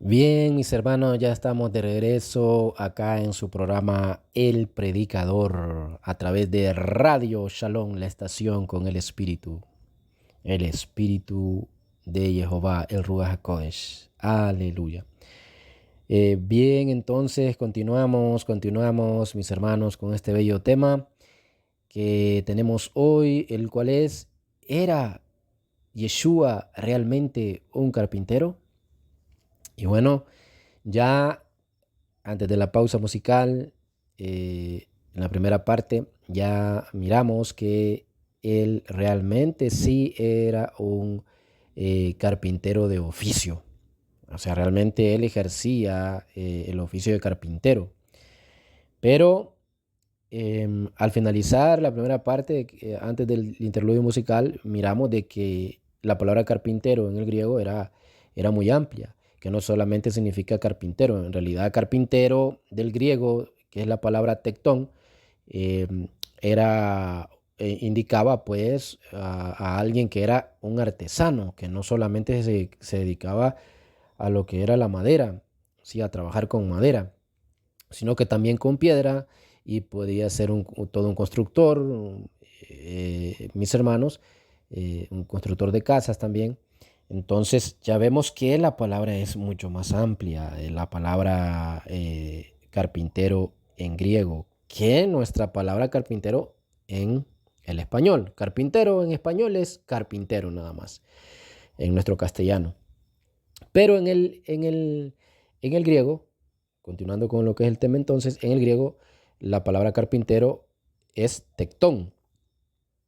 Bien, mis hermanos, ya estamos de regreso acá en su programa El Predicador a través de Radio Shalom, la estación con el Espíritu de Jehová, el Ruach HaKodesh. Aleluya. Bien, entonces continuamos, mis hermanos, con este bello tema que tenemos hoy, el cual ¿era Yeshua realmente un carpintero? Y bueno, ya antes de la pausa musical, en la primera parte, ya miramos que él realmente sí era un carpintero de oficio. O sea, realmente él ejercía el oficio de carpintero. Pero al finalizar la primera parte, antes del interludio musical, miramos de que la palabra carpintero en el griego era muy amplia, que no solamente significa carpintero, en realidad carpintero del griego, que es la palabra tectón, eh, indicaba pues a alguien que era un artesano, que no solamente se dedicaba a lo que era la madera, sí, a trabajar con madera, sino que también con piedra y podía ser todo un constructor, mis hermanos, un constructor de casas también. Entonces ya vemos que la palabra es mucho más amplia, la palabra carpintero en griego, que nuestra palabra carpintero en el español. Carpintero en español es carpintero nada más, en nuestro castellano. Pero en el griego, continuando con lo que es el tema entonces, en el griego la palabra carpintero es tectón.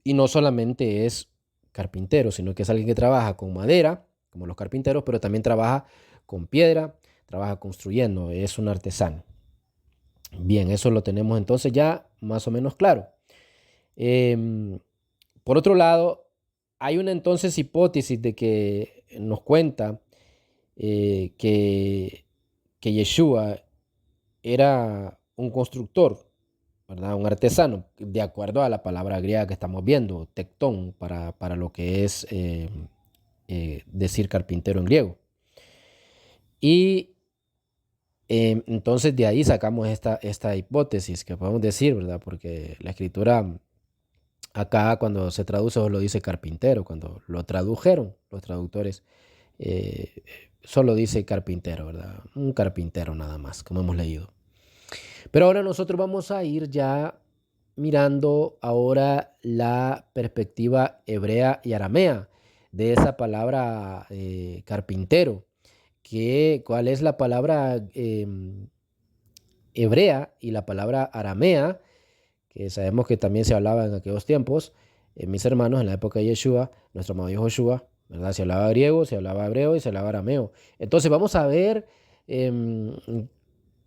Y no solamente es carpintero, sino que es alguien que trabaja con madera, como los carpinteros, pero también trabaja con piedra, trabaja construyendo, es un artesano. Bien, eso lo tenemos entonces ya más o menos claro. Em, por otro lado, hay una entonces hipótesis de que nos cuenta que Yeshua era un constructor, ¿verdad? Un artesano, de acuerdo a la palabra griega que estamos viendo, tectón, para lo que es decir carpintero en griego. Y entonces de ahí sacamos esta hipótesis que podemos decir, ¿verdad? Porque la escritura acá cuando se traduce solo dice carpintero, cuando lo tradujeron los traductores eh, solo dice carpintero, ¿verdad? Un carpintero nada más, como hemos leído. Pero ahora nosotros vamos a ir ya mirando ahora la perspectiva hebrea y aramea de esa palabra carpintero. ¿Cuál es la palabra hebrea y la palabra aramea? Que sabemos que también se hablaba en aquellos tiempos, mis hermanos, en la época de Yeshua, nuestro amado Joshua, ¿verdad? Se hablaba griego, se hablaba hebreo y se hablaba arameo. Entonces vamos a ver em,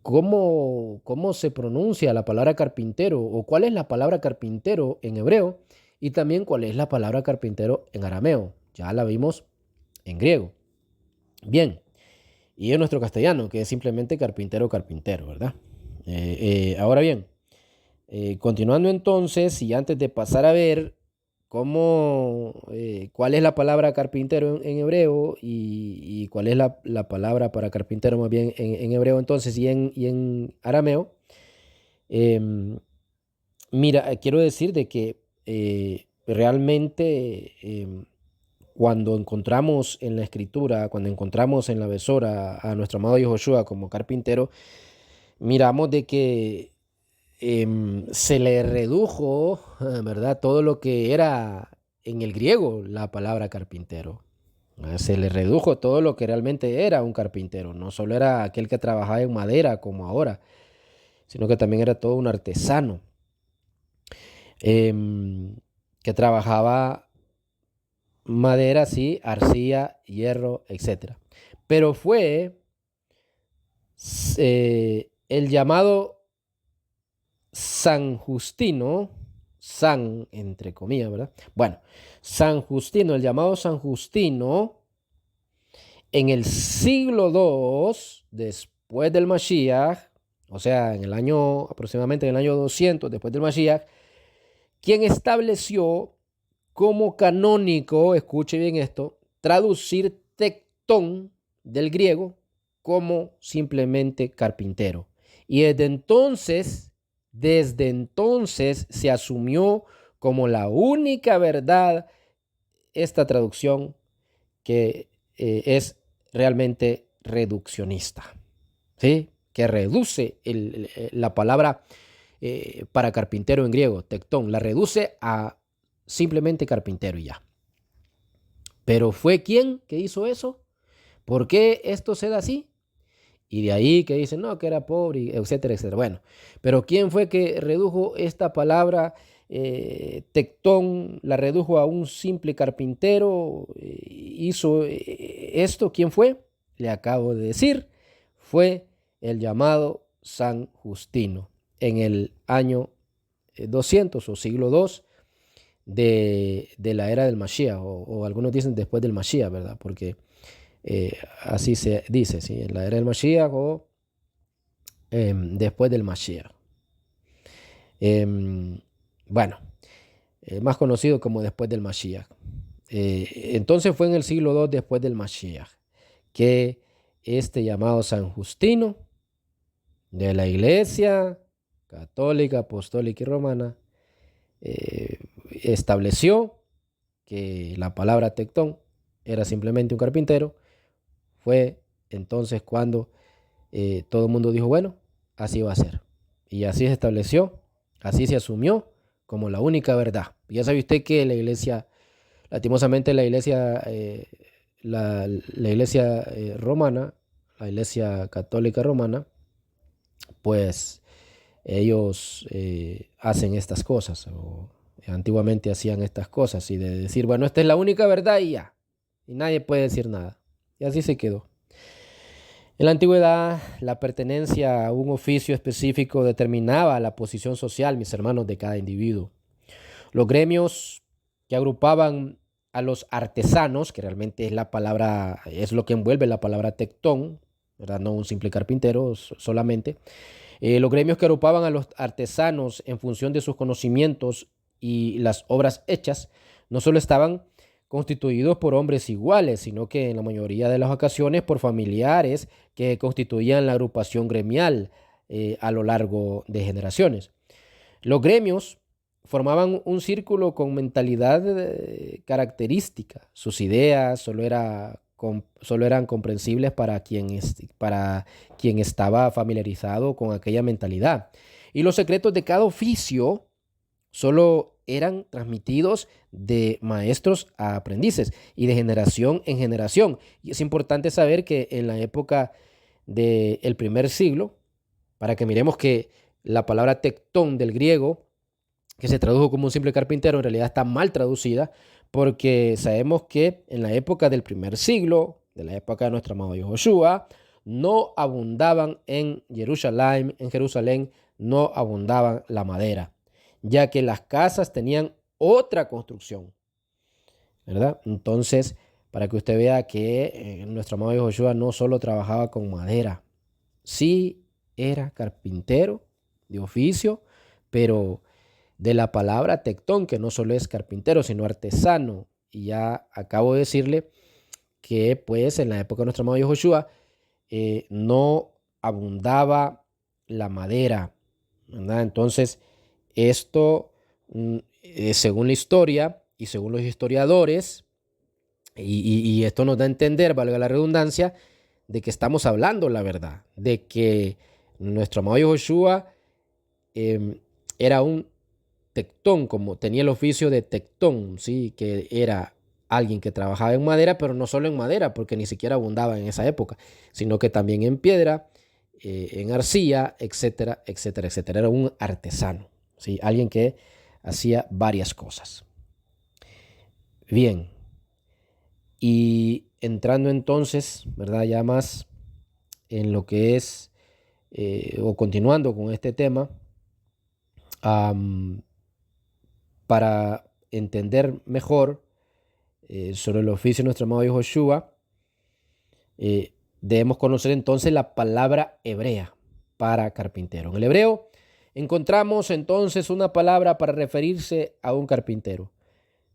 cómo se pronuncia la palabra carpintero o cuál es la palabra carpintero en hebreo y también cuál es la palabra carpintero en arameo. Ya la vimos en griego. Bien, y en nuestro castellano, que es simplemente carpintero, carpintero, ¿verdad? Ahora bien, continuando entonces, y antes de pasar a ver cuál es la palabra carpintero en hebreo y cuál es la palabra para carpintero más bien en hebreo entonces y en arameo, em, mira, quiero decir de que realmente cuando encontramos en la escritura, cuando encontramos en la besora a nuestro amado Joshua como carpintero, miramos de que se le redujo, ¿verdad? Todo lo que era en el griego la palabra carpintero. Se le redujo todo lo que realmente era un carpintero. No solo era aquel que trabajaba en madera como ahora, sino que también era todo un artesano em, que trabajaba madera, sí, arcilla, hierro, etcétera. Pero fue el llamado San Justino, San entre comillas, ¿verdad? Bueno, San Justino, el llamado San Justino, en el siglo II, después del Mashiach, o sea, aproximadamente en el año 200 después del Mashiach, quien estableció como canónico, escuche bien esto, traducir tectón del griego como simplemente carpintero. Y desde entonces se asumió como la única verdad esta traducción que es realmente reduccionista, ¿sí? Que reduce la palabra para carpintero en griego, tectón, la reduce a simplemente carpintero y ya. Pero ¿fue quién que hizo eso? ¿Por qué esto se da así? Y de ahí que dicen, no, que era pobre, etcétera, etcétera. Bueno, pero ¿quién fue que redujo esta palabra tectón, la redujo a un simple carpintero? ¿Hizo esto? ¿Quién fue? Le acabo de decir, fue el llamado San Justino en el año 200 o siglo II de la era del Mashiach, o algunos dicen después del Mashiach, ¿verdad? Porque así se dice, ¿sí? En la era del Mashiach o después del Mashiach. Bueno, más conocido como después del Mashiach. Entonces fue en el siglo II después del Mashiach que este llamado San Justino de la Iglesia Católica, Apostólica y Romana estableció que la palabra tectón era simplemente un carpintero. Fue entonces cuando todo el mundo dijo, bueno, así va a ser. Y así se estableció, así se asumió como la única verdad. Ya sabe usted que la iglesia, lastimosamente la iglesia, la iglesia romana, la iglesia católica romana, pues ellos hacen estas cosas, o antiguamente hacían estas cosas, y de decir, bueno, esta es la única verdad y ya, y nadie puede decir nada. Y así se quedó. En la antigüedad, la pertenencia a un oficio específico determinaba la posición social, mis hermanos, de cada individuo. Los gremios que agrupaban a los artesanos, que realmente es la palabra, es lo que envuelve la palabra tectón, ¿verdad? No un simple carpintero solamente. Los gremios que agrupaban a los artesanos en función de sus conocimientos y las obras hechas, no solo estaban constituidos por hombres iguales, sino que en la mayoría de las ocasiones por familiares que constituían la agrupación gremial a lo largo de generaciones. Los gremios formaban un círculo con mentalidad característica. Sus ideas solo eran comprensibles para quien estaba familiarizado con aquella mentalidad. Y los secretos de cada oficio solo eran transmitidos de maestros a aprendices y de generación en generación. Y es importante saber que en la época del primer siglo, para que miremos que la palabra tectón del griego, que se tradujo como un simple carpintero, en realidad está mal traducida, porque sabemos que en la época del primer siglo, de la época de nuestro amado Yahushua, no abundaban en Jerusalén, no abundaban la madera, ya que las casas tenían otra construcción, ¿verdad? Entonces, para que usted vea que nuestro amado Yahushua no solo trabajaba con madera, sí era carpintero de oficio, pero de la palabra tectón, que no solo es carpintero, sino artesano. Y ya acabo de decirle que pues en la época de nuestro amado Yahushua no abundaba la madera, ¿verdad? Entonces, esto, según la historia y según los historiadores, y esto nos da a entender, valga la redundancia, de que estamos hablando la verdad, de que nuestro amado Yahushua era un tectón, como tenía el oficio de tectón, ¿sí? Que era alguien que trabajaba en madera, pero no solo en madera, porque ni siquiera abundaba en esa época, sino que también en piedra, en arcilla, etcétera, etcétera, etcétera. Era un artesano, ¿sí? Alguien que hacía varias cosas. Bien, y entrando entonces, ¿verdad? Ya más en lo que es, o continuando con este tema, para entender mejor sobre el oficio de nuestro amado Yahushua, debemos conocer entonces la palabra hebrea para carpintero. En el hebreo encontramos entonces una palabra para referirse a un carpintero,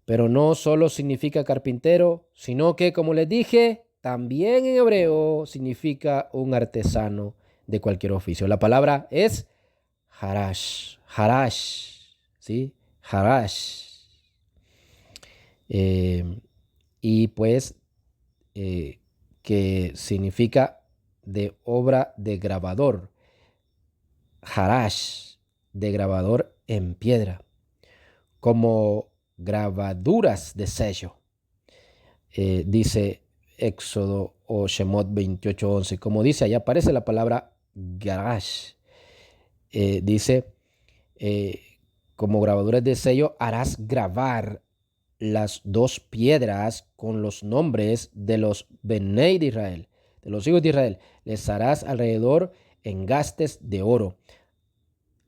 pero no solo significa carpintero, sino que, como les dije, también en hebreo significa un artesano de cualquier oficio. La palabra es harash, ¿sí? Harash. Y pues que significa de obra de grabador. Harash, de grabador en piedra, como grabaduras de sello. Dice Éxodo o Shemot 28:11. Como dice, ahí aparece la palabra garash. Dice, como grabaduras de sello harás grabar las dos piedras con los nombres de los Benei de Israel, de los hijos de Israel. Les harás alrededor engastes de oro.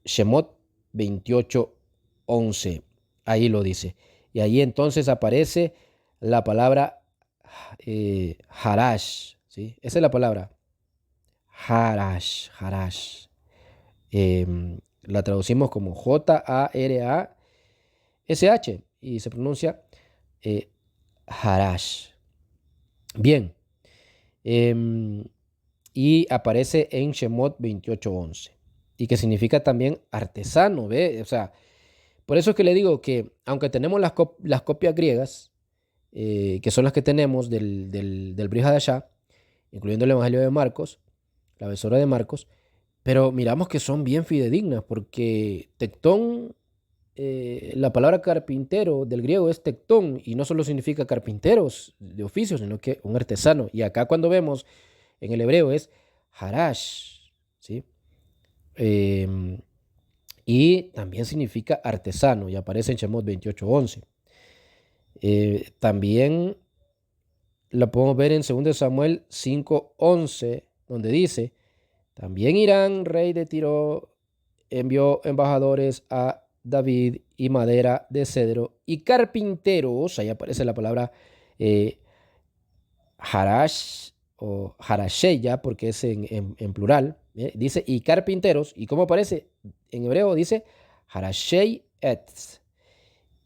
Shemot 28:11. Ahí lo dice. Y ahí entonces aparece la palabra harash, ¿sí? Esa es la palabra. Harash. La traducimos como Jarash y se pronuncia harash. Bien. Y aparece en Shemot 28:11. Y que significa también artesano, ¿ve? O sea, por eso es que le digo que aunque tenemos las copias griegas, que son las que tenemos del Brit Hadashah, incluyendo el Evangelio de Marcos, la Besora de Marcos, pero miramos que son bien fidedignas, porque tectón, la palabra carpintero del griego es tectón, y no solo significa carpinteros de oficio, sino que un artesano. Y acá cuando vemos en el hebreo es harash, ¿sí? Y también significa artesano, y aparece en Shemot 28:11. También la podemos ver en 2 Samuel 5:11, donde dice, también Hirán, rey de Tiro, envió embajadores a David y madera de cedro y carpinteros. Ahí aparece la palabra harash o harasheya, porque es en plural. Dice, y carpinteros. ¿Y cómo aparece? En hebreo dice harashei etz.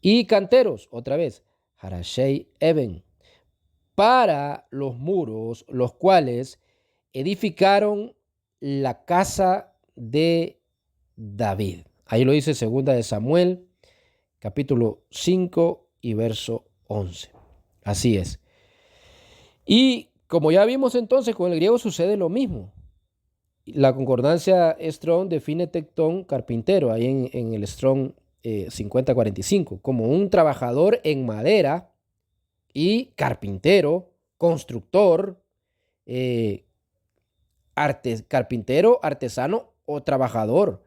Y canteros, otra vez, harashei eben, para los muros, los cuales edificaron la casa de David. Ahí lo dice 2 de Samuel, capítulo 5 y verso 11. Así es. Y como ya vimos entonces, con el griego sucede lo mismo. La concordancia Strong define tectón, carpintero, ahí en el Strong 5045, como un trabajador en madera, y carpintero, constructor, carpintero, artesano o trabajador.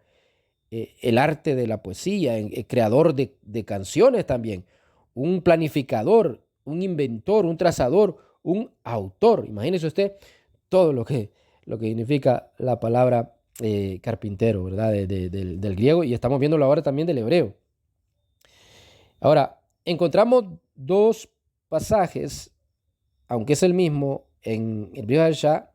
El arte de la poesía, creador de canciones también, un planificador, un inventor, un trazador, un autor. Imagínese usted todo lo que significa la palabra carpintero, ¿verdad? Del griego, y estamos viéndolo ahora también del hebreo. Ahora, encontramos dos pasajes, aunque es el mismo, en el Brit Hadashah,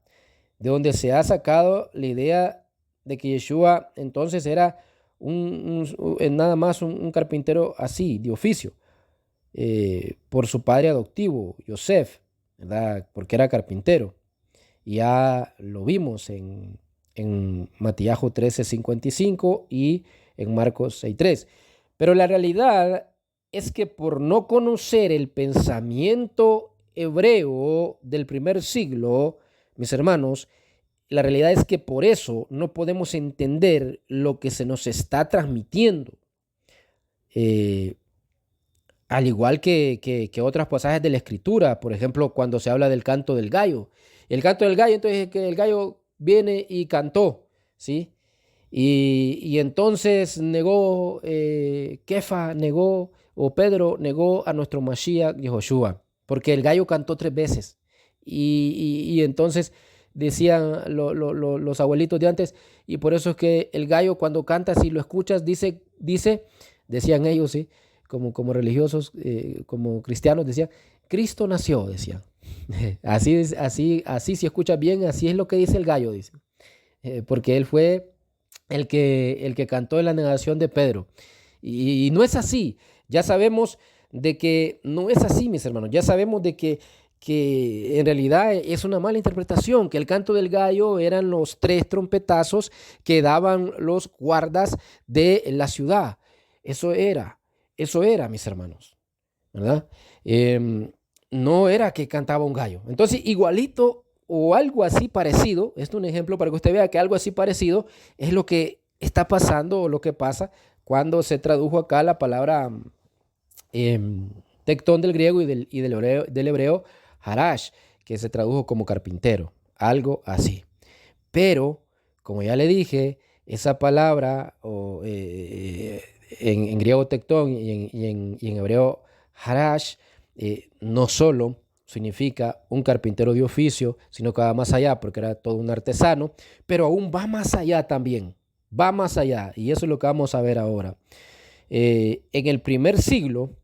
de donde se ha sacado la idea de que Yeshua entonces era nada más un carpintero así, de oficio, por su padre adoptivo, Yosef, ¿verdad? Porque era carpintero. Y ya lo vimos en Matías 13:55 y en Marcos 6:3. Pero la realidad es que por no conocer el pensamiento hebreo del primer siglo, mis hermanos, la realidad es que por eso no podemos entender lo que se nos está transmitiendo. Al igual que otros pasajes de la Escritura, por ejemplo, cuando se habla del canto del gallo. El canto del gallo, entonces que el gallo viene y cantó, ¿sí? Y entonces negó, Kefa negó, o Pedro negó a nuestro Mashiach Yehoshua, porque el gallo cantó 3 veces. Y entonces decían los abuelitos de antes, y por eso es que el gallo cuando canta, si lo escuchas, decían ellos, ¿sí? Como religiosos, como cristianos, decían, Cristo nació, decían. Así es, así, si escuchas bien, así es lo que dice el gallo, dice. Porque él fue el que cantó en la negación de Pedro. Y no es así. Ya sabemos de que no es así, mis hermanos. Ya sabemos de que que en realidad es una mala interpretación, que el canto del gallo eran los 3 trompetazos que daban los guardas de la ciudad. Eso era, mis hermanos, ¿verdad? Em, no era que cantaba un gallo. Entonces, igualito o algo así parecido, esto es un ejemplo para que usted vea que algo así parecido es lo que está pasando o lo que pasa cuando se tradujo acá la palabra tectón del griego y del hebreo harash, que se tradujo como carpintero, algo así. Pero, como ya le dije, esa palabra en griego tectón y en hebreo harash no solo significa un carpintero de oficio, sino que va más allá porque era todo un artesano, pero aún va más allá también, va más allá, y eso es lo que vamos a ver ahora. En el primer siglo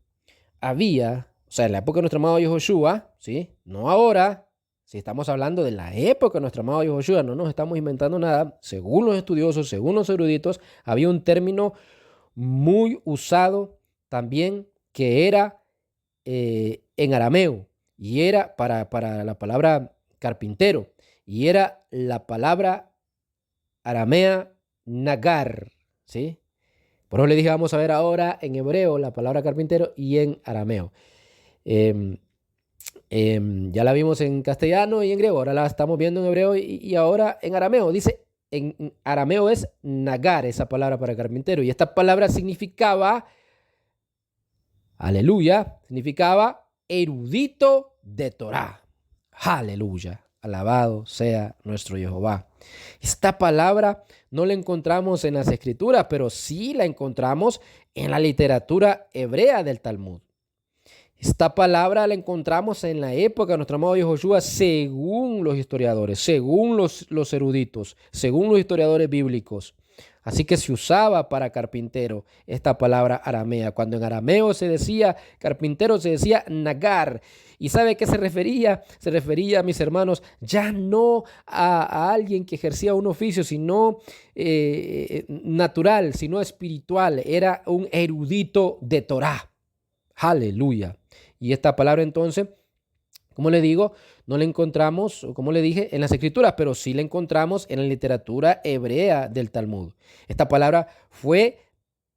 había, o sea, en la época de nuestro amado Yehoshua, ¿sí? No ahora, si estamos hablando de la época de nuestro amado Yehoshua, no nos estamos inventando nada, según los estudiosos, según los eruditos, había un término muy usado también que era en arameo, y era para la palabra carpintero, y era la palabra aramea nagar, ¿sí? Por eso le dije, vamos a ver ahora en hebreo la palabra carpintero y en arameo. Em, ya la vimos en castellano y en griego, ahora la estamos viendo en hebreo y ahora en arameo. Dice, en arameo es nagar esa palabra para carpintero, y esta palabra significaba, aleluya, significaba erudito de Torah. Aleluya, alabado sea nuestro Jehová. Esta palabra no la encontramos en las escrituras, pero sí la encontramos en la literatura hebrea del Talmud. Esta palabra la encontramos en la época de nuestro amado Yehoshua, según los historiadores, según los eruditos, según los historiadores bíblicos. Así que se usaba para carpintero esta palabra aramea. Cuando en arameo se decía carpintero, se decía nagar. ¿Y sabe a qué se refería? Se refería, mis hermanos, ya no a alguien que ejercía un oficio, sino natural, sino espiritual. Era un erudito de Torah. Aleluya. Y esta palabra entonces, como le digo, no la encontramos, como le dije, en las escrituras, pero sí la encontramos en la literatura hebrea del Talmud. Esta palabra fue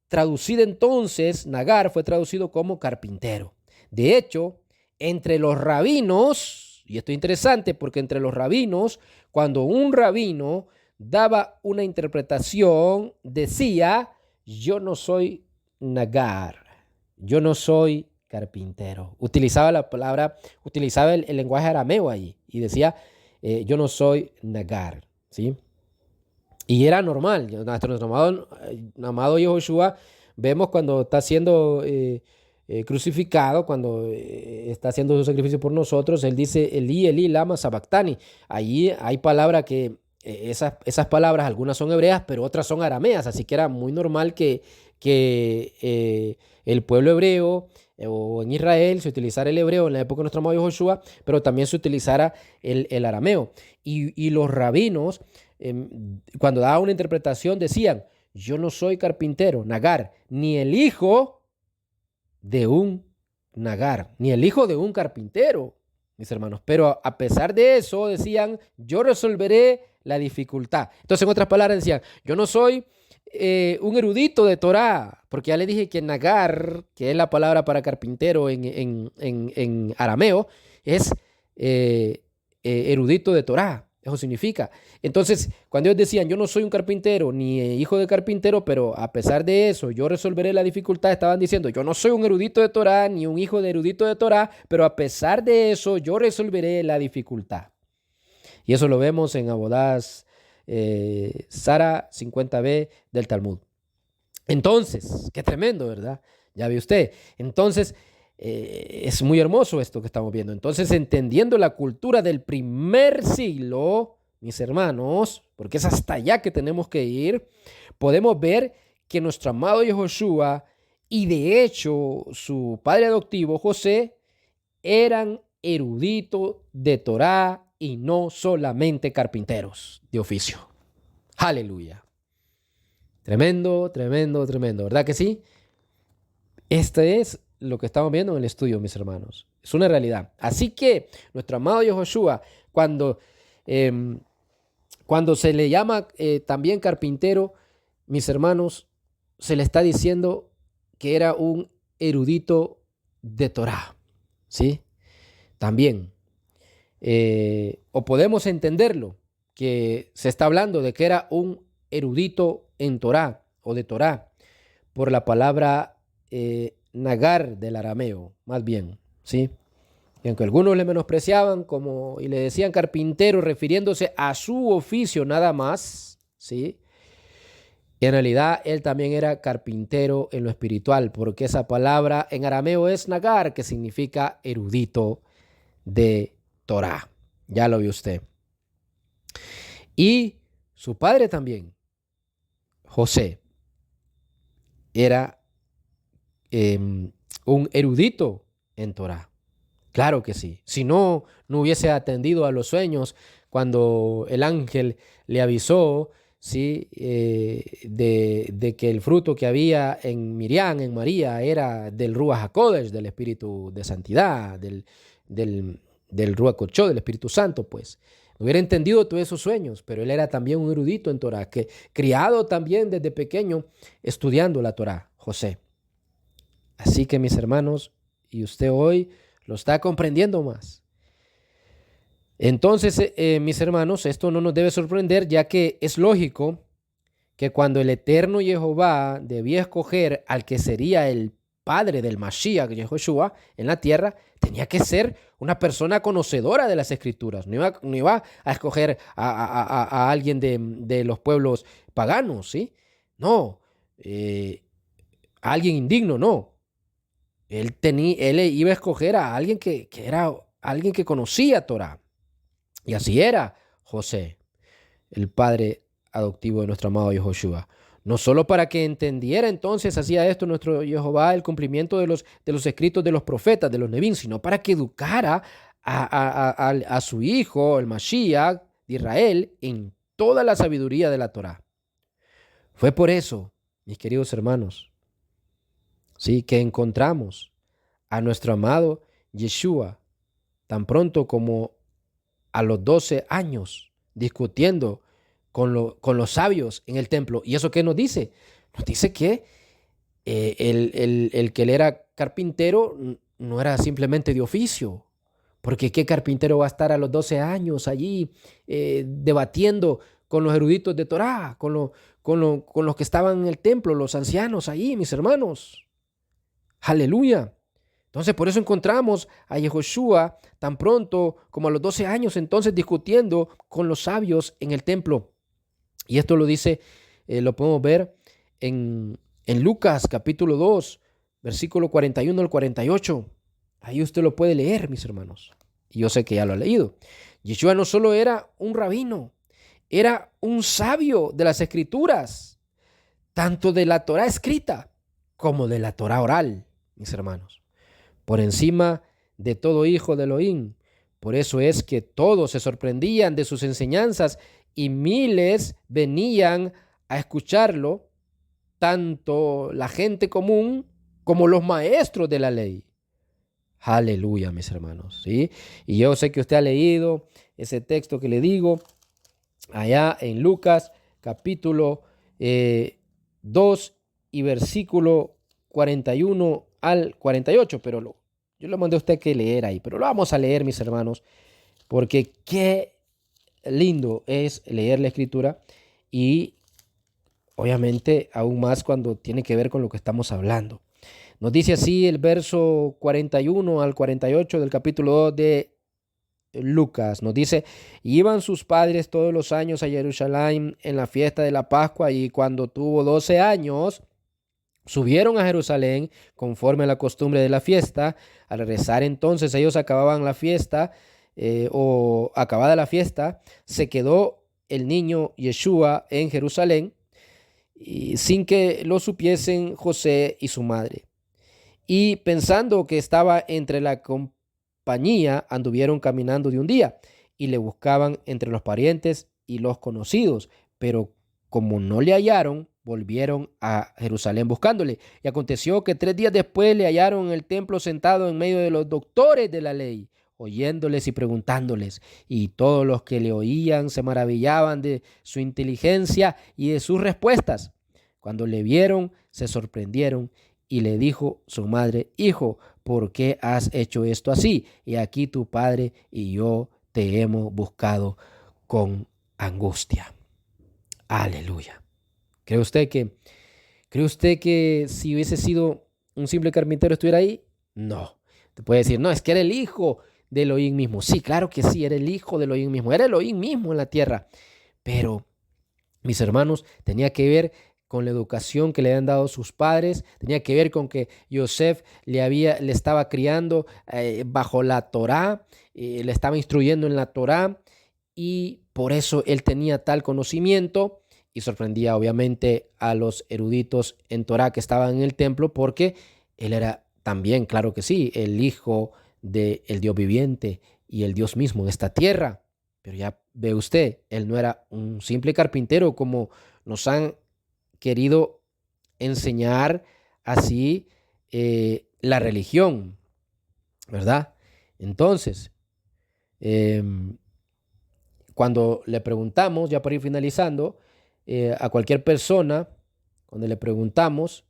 traducida entonces, nagar fue traducido como carpintero. De hecho, entre los rabinos, y esto es interesante porque entre los rabinos, cuando un rabino daba una interpretación, decía, yo no soy nagar, yo no soy carpintero. Utilizaba la palabra, utilizaba el lenguaje arameo allí y decía, yo no soy nagar, ¿sí? Y era normal. Nuestro amado Yehoshua, vemos cuando está siendo crucificado, cuando está haciendo su sacrificio por nosotros, él dice, Elí, Elí, lama sabactani. Allí hay palabras que, esas palabras, algunas son hebreas, pero otras son arameas, así que era muy normal que el pueblo hebreo o en Israel se utilizara el hebreo en la época de nuestro amado Yehoshua, pero también se utilizara el arameo. Y los rabinos, cuando daban una interpretación, decían, yo no soy carpintero, nagar, ni el hijo de un nagar, ni el hijo de un carpintero, mis hermanos. Pero a pesar de eso, decían, yo resolveré la dificultad. Entonces, en otras palabras, decían, yo no soy un erudito de Torah, porque ya le dije que nagar, que es la palabra para carpintero en arameo, es erudito de Torah. Eso significa. Entonces, cuando ellos decían, yo no soy un carpintero ni hijo de carpintero, pero a pesar de eso, yo resolveré la dificultad, estaban diciendo, yo no soy un erudito de Torah ni un hijo de erudito de Torah, pero a pesar de eso, yo resolveré la dificultad. Y eso lo vemos en Abodás Sara 50b del Talmud. Entonces, qué tremendo, ¿verdad? Ya ve usted. Entonces, es muy hermoso esto que estamos viendo. Entonces, entendiendo la cultura del primer siglo, mis hermanos, porque es hasta allá que tenemos que ir, podemos ver que nuestro amado Yehoshua y de hecho su padre adoptivo José eran eruditos de Torah y no solamente carpinteros de oficio. Aleluya. Tremendo, tremendo, tremendo, ¿verdad que sí? Este es lo que estamos viendo en el estudio, mis hermanos. Es una realidad. Así que nuestro amado Yehoshua, cuando, cuando se le llama también carpintero, mis hermanos, se le está diciendo que era un erudito de Torá, ¿sí? También. O podemos entenderlo, que se está hablando de que era un erudito en Torá o de Torá, por la palabra nagar del arameo, más bien, ¿sí? Y aunque algunos le menospreciaban como, y le decían carpintero, refiriéndose a su oficio nada más, ¿sí? En realidad, él también era carpintero en lo espiritual, porque esa palabra en arameo es nagar, que significa erudito de Torá. Ya lo vio usted. Y su padre también, José, era un erudito en Torá. Claro que sí. Si no, no hubiese atendido a los sueños cuando el ángel le avisó, ¿sí? De que el fruto que había en Miriam, en María, era del Ruach HaKodesh, del Espíritu de Santidad, del Ruach Kodesh, del Espíritu Santo, pues. No hubiera entendido todos esos sueños, pero él era también un erudito en Torá, que criado también desde pequeño estudiando la Torá, José. Así que mis hermanos, y usted hoy lo está comprendiendo más. Entonces, mis hermanos, esto no nos debe sorprender, ya que es lógico que cuando el eterno Jehová debía escoger al que sería el padre del Mashiach, Yehoshua, en la tierra, tenía que ser una persona conocedora de las escrituras. No iba a escoger a alguien de los pueblos paganos, ¿sí? No, a alguien indigno, no. Él iba a escoger a alguien que era alguien que conocía Torah. Y así era José, el padre adoptivo de nuestro amado Yehoshua. No solo para que entendiera entonces hacía esto nuestro Jehová el cumplimiento de los escritos de los profetas, de los Nebim, sino para que educara a su hijo, el Mashiach de Israel, en toda la sabiduría de la Torah. Fue por eso, mis queridos hermanos, sí, que encontramos a nuestro amado Yeshua tan pronto como a los 12 años discutiendo con los sabios en el templo. ¿Y eso qué nos dice? Nos dice que el que él era carpintero no era simplemente de oficio, porque ¿qué carpintero va a estar a los 12 años allí debatiendo con los eruditos de Torá, con los que estaban en el templo, los ancianos ahí, mis hermanos? Aleluya. Entonces, por eso encontramos a Yehoshua tan pronto como a los 12 años, entonces discutiendo con los sabios en el templo. Y esto lo dice, lo podemos ver en Lucas capítulo 2, versículo 41 al 48. Ahí usted lo puede leer, mis hermanos. Y yo sé que ya lo ha leído. Yeshua no solo era un rabino, era un sabio de las escrituras, tanto de la Torá escrita como de la Torá oral, mis hermanos. Por encima de todo hijo de Elohim. Por eso es que todos se sorprendían de sus enseñanzas y miles venían a escucharlo, tanto la gente común como los maestros de la ley. Aleluya, mis hermanos, ¿sí? Y yo sé que usted ha leído ese texto que le digo allá en Lucas capítulo 2 y versículo 41 al 48, pero yo le mandé a usted que leer ahí, pero lo vamos a leer, mis hermanos, porque qué lindo es leer la escritura y obviamente aún más cuando tiene que ver con lo que estamos hablando. Nos dice así el verso 41 al 48 del capítulo 2 de Lucas. Nos dice, iban sus padres todos los años a Jerusalén en la fiesta de la Pascua y cuando tuvo 12 años, subieron a Jerusalén conforme a la costumbre de la fiesta. Al regresar entonces ellos acababan la fiesta o acabada la fiesta, se quedó el niño Yeshua en Jerusalén y sin que lo supiesen José y su madre. Y pensando que estaba entre la compañía, anduvieron caminando de un día y le buscaban entre los parientes y los conocidos, pero como no le hallaron, volvieron a Jerusalén buscándole. Y aconteció que 3 días después le hallaron en el templo sentado en medio de los doctores de la ley, oyéndoles y preguntándoles. Y todos los que le oían se maravillaban de su inteligencia y de sus respuestas. Cuando le vieron, se sorprendieron y le dijo su madre: Hijo, ¿por qué has hecho esto así? Y aquí tu padre y yo te hemos buscado con angustia. Aleluya. ¿Cree usted que si hubiese sido un simple carpintero estuviera ahí? No. Te puede decir, no, es que era el hijo de Elohim mismo. Sí, claro que sí, era el hijo de Elohim mismo. Era Elohim mismo en la tierra. Pero, mis hermanos, tenía que ver con la educación que le habían dado sus padres, tenía que ver con que Yosef le estaba criando bajo la Torá, le estaba instruyendo en la Torá, y por eso él tenía tal conocimiento y sorprendía obviamente a los eruditos en Torá que estaban en el templo, porque él era también, claro que sí, el hijo del Dios viviente y el Dios mismo de esta tierra. Pero ya ve usted, él no era un simple carpintero como nos han querido enseñar así la religión, ¿verdad? Entonces, eh, cuando le preguntamos, ya para ir finalizando, a cualquier persona, cuando le preguntamos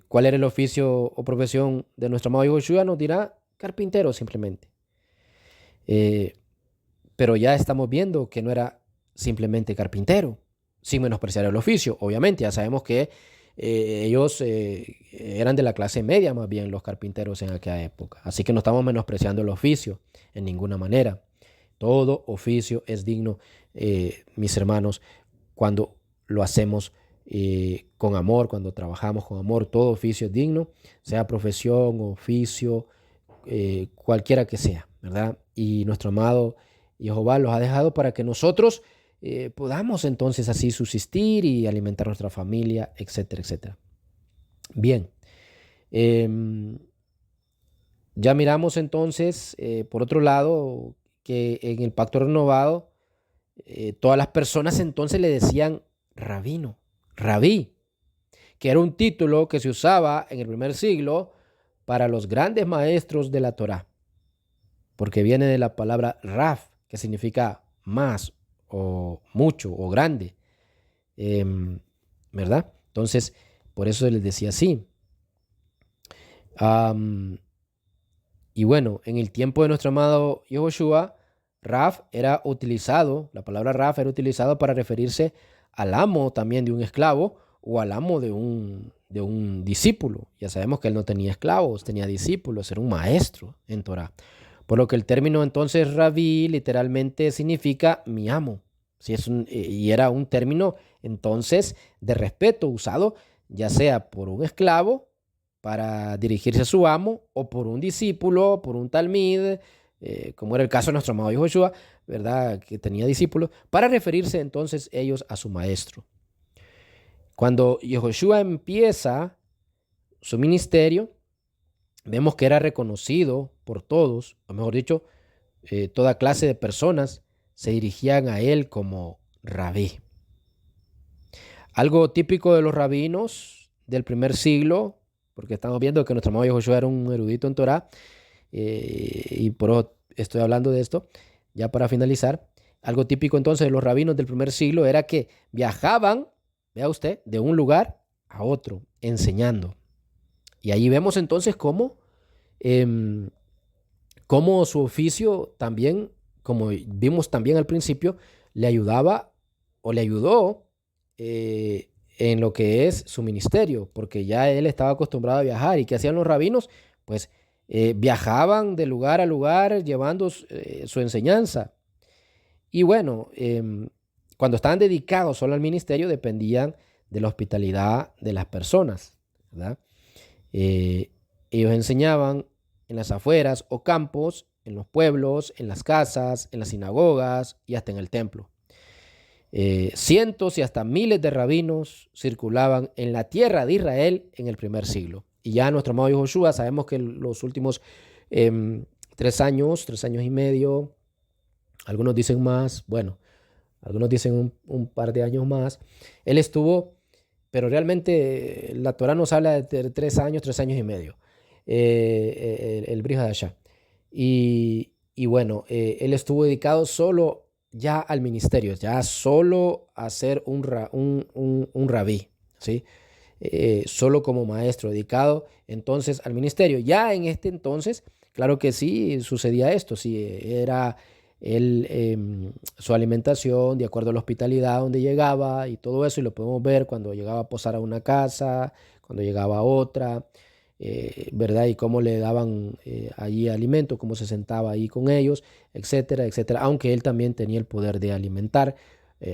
cuál era el oficio o profesión de nuestro amado Yahushua, nos dirá carpintero simplemente. Pero ya estamos viendo que no era simplemente carpintero, sin menospreciar el oficio. Obviamente, ya sabemos que ellos eran de la clase media, más bien los carpinteros en aquella época. Así que no estamos menospreciando el oficio en ninguna manera. Todo oficio es digno, mis hermanos, cuando lo hacemos con amor, cuando trabajamos con amor. Todo oficio es digno, sea profesión, oficio, cualquiera que sea, ¿verdad? Y nuestro amado Jehová los ha dejado para que nosotros podamos entonces así subsistir y alimentar a nuestra familia, etcétera, etcétera. Bien, ya miramos entonces, por otro lado, que en el pacto renovado, todas las personas entonces le decían rabino, rabí, que era un título que se usaba en el primer siglo para los grandes maestros de la Torá, porque viene de la palabra raf, que significa más o mucho o grande, ¿verdad? Entonces, por eso les decía así. Y bueno, en el tiempo de nuestro amado Yahushua, raf era utilizado, la palabra raf era utilizado para referirse al amo también de un esclavo o al amo de un discípulo. Ya sabemos que él no tenía esclavos, tenía discípulos, era un maestro en Torah. Por lo que el término entonces rabí literalmente significa mi amo. Sí, y era un término entonces de respeto usado ya sea por un esclavo para dirigirse a su amo o por un discípulo, por un talmid, como era el caso de nuestro amado Yahushua, ¿verdad? Que tenía discípulos, para referirse entonces ellos a su maestro. Cuando Yahushua empieza su ministerio, vemos que era reconocido por todos, o mejor dicho, toda clase de personas se dirigían a él como rabí. Algo típico de los rabinos del primer siglo, porque estamos viendo que nuestro amado Yahushua era un erudito en Torah, y por eso estoy hablando de esto, ya para finalizar. Algo típico entonces de los rabinos del primer siglo era que viajaban, vea usted, de un lugar a otro, enseñando. Y ahí vemos entonces cómo su oficio también, como vimos también al principio, le ayudaba o le ayudó en lo que es su ministerio, porque ya él estaba acostumbrado a viajar. ¿Y qué hacían los rabinos? Pues viajaban de lugar a lugar llevando su enseñanza. Y bueno, cuando estaban dedicados solo al ministerio, dependían de la hospitalidad de las personas, ¿verdad? Ellos enseñaban en las afueras o campos, en los pueblos, en las casas, en las sinagogas y hasta en el templo. Cientos y hasta miles de rabinos circulaban en la tierra de Israel en el primer siglo. Y ya nuestro amado Yahushua, sabemos que en los últimos 3 años y medio, algunos dicen más, bueno, algunos dicen un par de años más. Él estuvo, pero realmente la Torá nos habla de 3 años y medio, el Bri Hadashah. Y bueno, él estuvo dedicado solo ya al ministerio, ya solo a ser un rabí, ¿sí? Solo como maestro, dedicado entonces al ministerio. Ya en este entonces, claro que sí, sucedía esto, sí, era él, su alimentación de acuerdo a la hospitalidad donde llegaba y todo eso, y lo podemos ver cuando llegaba a posar a una casa, cuando llegaba a otra, ¿verdad? Y cómo le daban allí alimento, cómo se sentaba ahí con ellos, etcétera, etcétera. Aunque él también tenía el poder de alimentar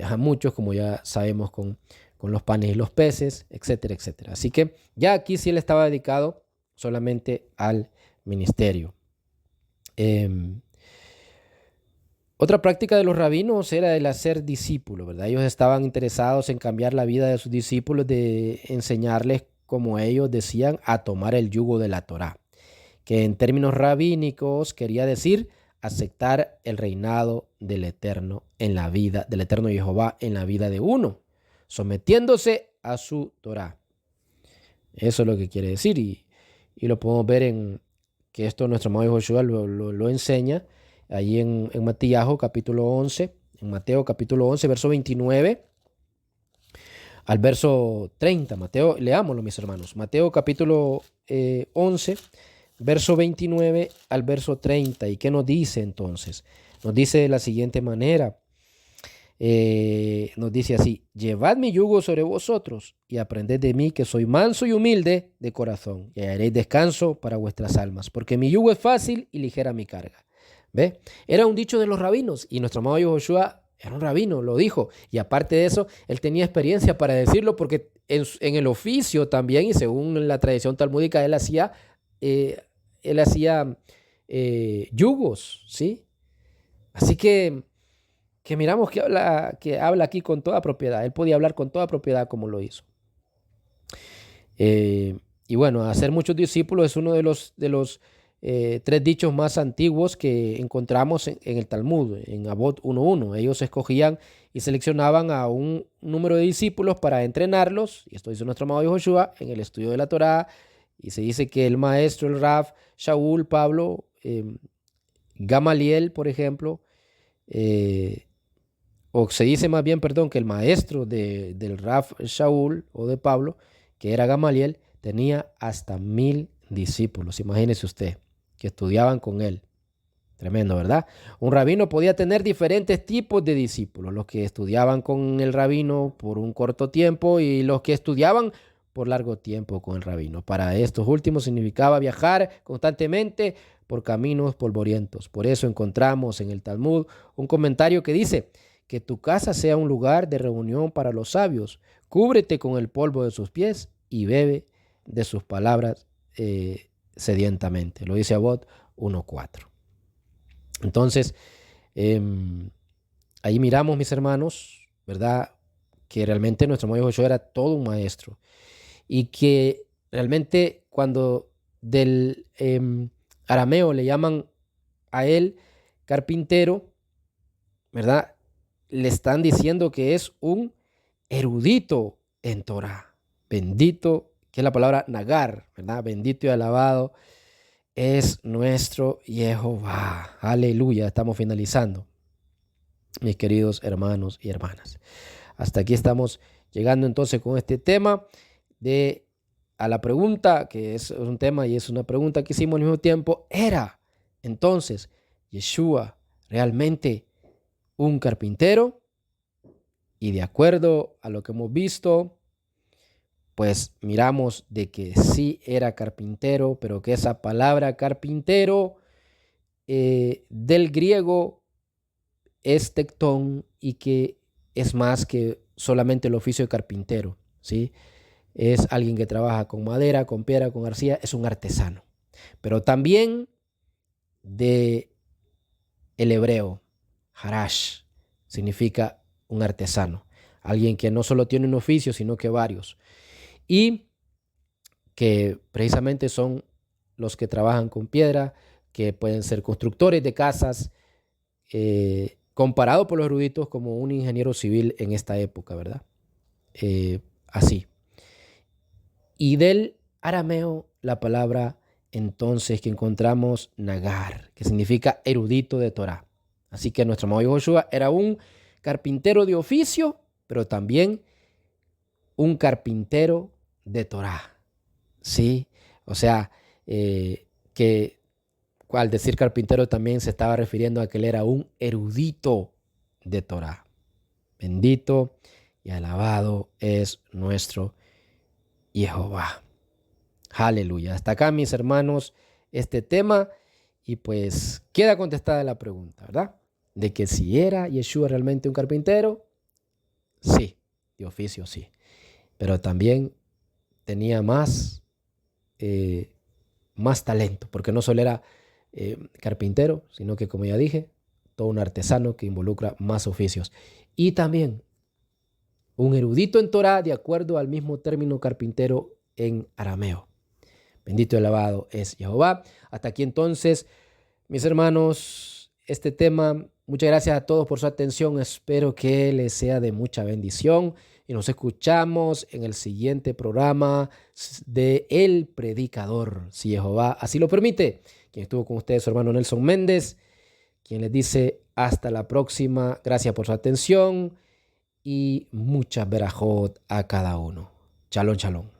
a muchos, como ya sabemos con los panes y los peces, etcétera, etcétera. Así que ya aquí sí él estaba dedicado solamente al ministerio. Eh, Otra práctica de los rabinos era el hacer discípulos, ¿verdad? Ellos estaban interesados en cambiar la vida de sus discípulos, de enseñarles, como ellos decían, a tomar el yugo de la Torá, que en términos rabínicos quería decir aceptar el reinado del Eterno en la vida, del Eterno Jehová en la vida de uno, sometiéndose a su Torá. Eso es lo que quiere decir y lo podemos ver en que esto nuestro amado Joshua lo enseña ahí en Mateo capítulo 11, en Mateo capítulo 11, verso 29 al verso 30. Mateo, leámoslo mis hermanos. Mateo capítulo 11, verso 29 al verso 30. ¿Y qué nos dice entonces? Nos dice de la siguiente manera. Nos dice así: llevad mi yugo sobre vosotros y aprended de mí, que soy manso y humilde de corazón, y hallaréis descanso para vuestras almas, porque mi yugo es fácil y ligera mi carga. ¿Ve? Era un dicho de los rabinos, y nuestro amado Joshua era un rabino, lo dijo, y aparte de eso, él tenía experiencia para decirlo, porque en el oficio también, y según la tradición talmúdica, eh, él hacía yugos, ¿sí? Así que miramos que habla aquí con toda propiedad. Él podía hablar con toda propiedad como lo hizo. Y bueno, hacer muchos discípulos es uno de los 3 dichos más antiguos que encontramos en el Talmud, en Avot 1.1. Ellos escogían y seleccionaban a un número de discípulos para entrenarlos, y esto dice nuestro amado Joshua, en el estudio de la Torá, y se dice que el maestro, el Raf, Shaul, Pablo, Gamaliel, por ejemplo, o se dice más bien, perdón, que el maestro del Raf Shaul o de Pablo, que era Gamaliel, tenía hasta 1000 discípulos. Imagínese usted, que estudiaban con él. Tremendo, ¿verdad? Un rabino podía tener diferentes tipos de discípulos: los que estudiaban con el rabino por un corto tiempo y los que estudiaban por largo tiempo con el rabino. Para estos últimos significaba viajar constantemente por caminos polvorientos. Por eso encontramos en el Talmud un comentario que dice: que tu casa sea un lugar de reunión para los sabios, cúbrete con el polvo de sus pies y bebe de sus palabras sedientamente. Lo dice Abot 1.4. Entonces, ahí miramos, mis hermanos, ¿verdad? Que realmente nuestro maestro Joshua era todo un maestro, y que realmente cuando del arameo le llaman a él carpintero, ¿verdad? Le están diciendo que es un erudito en Torah. Bendito, que es la palabra nagar, ¿verdad? Bendito y alabado es nuestro Jehová. Aleluya. Estamos finalizando, mis queridos hermanos y hermanas. Hasta aquí estamos llegando entonces con este tema a la pregunta, que es un tema y es una pregunta que hicimos al mismo tiempo. ¿Era entonces Yeshua realmente un carpintero? Y de acuerdo a lo que hemos visto, pues miramos de que sí era carpintero, pero que esa palabra carpintero del griego es tectón, y que es más que solamente el oficio de carpintero, ¿sí? Es alguien que trabaja con madera, con piedra, con arcilla, es un artesano. Pero también de el hebreo, harash, significa un artesano, alguien que no solo tiene un oficio, sino que varios, y que precisamente son los que trabajan con piedra, que pueden ser constructores de casas, comparado por los eruditos como un ingeniero civil en esta época, ¿verdad? Así. Y del arameo, la palabra entonces que encontramos nagar, que significa erudito de Torah. Así que nuestro amado Joshua era un carpintero de oficio, pero también un carpintero de Torah. ¿Sí? O sea, que al decir carpintero también se estaba refiriendo a que él era un erudito de Torah. Bendito y alabado es nuestro Jehová. Aleluya. Hasta acá, mis hermanos, este tema. Y pues queda contestada la pregunta, ¿verdad? De que si era Yeshua realmente un carpintero, sí, de oficio sí. Pero también tenía más talento, porque no solo era carpintero, sino que, como ya dije, todo un artesano que involucra más oficios. Y también un erudito en Torah, de acuerdo al mismo término carpintero en arameo. Bendito y alabado es Jehová. Hasta aquí entonces, mis hermanos, este tema. Muchas gracias a todos por su atención. Espero que les sea de mucha bendición. Y nos escuchamos en el siguiente programa de El Predicador, si Jehová así lo permite. Quien estuvo con ustedes, su hermano Nelson Méndez, quien les dice hasta la próxima. Gracias por su atención y muchas verajot a cada uno. Shalom, shalom.